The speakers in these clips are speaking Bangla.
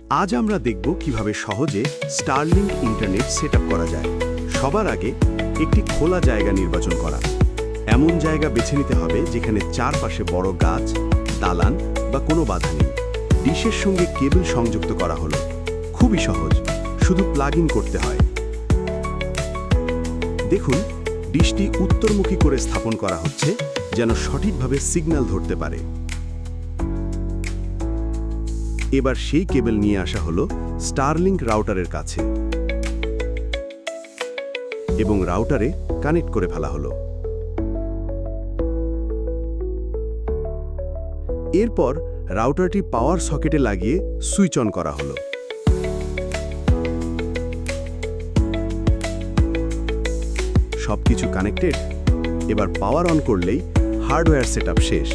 আজ আমরা দেখব কিভাবে সহজে স্টারলিংক ইন্টারনেট সেটআপ করা যায়। সবার আগে একটি খোলা জায়গা নির্বাচন করা। এমন জায়গা বেছে নিতে হবে যেখানে চারপাশে বড় গাছ, দালান বা কোনো বাধা নেই। ডিশের সঙ্গে কেবল সংযুক্ত করা হলো। খুবই সহজ, শুধু প্লাগ ইন করতে হয়। দেখুন, ডিশটি উত্তরমুখী করে স্থাপন করা হচ্ছে যেন সঠিকভাবে সিগন্যাল ধরতে পারে। এবার সেই কেবল নিয়ে আসা হলো স্টারলিংক রাউটারের কাছে এবং রাউটারে কানেক্ট করে ফেলা হলো। এরপর রাউটারটি পাওয়ার সকেটে লাগিয়ে সুইচ অন করা হলো। সবকিছু কানেক্টেড। এবার পাওয়ার অন করলেই হার্ডওয়্যার সেটআপ শেষ।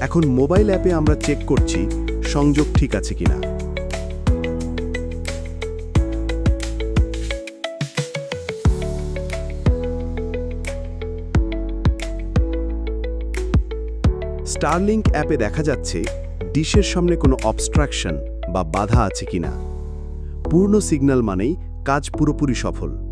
এখন মোবাইল অ্যাপে আমরা চেক করছি সংযোগ ঠিক আছে কিনা। স্টারলিংক অ্যাপে দেখা যাচ্ছে ডিশের সামনে কোনো অবস্ট্রাকশন বা বাধা আছে কিনা। পূর্ণ সিগন্যাল মানেই কাজ পুরোপুরি সফল।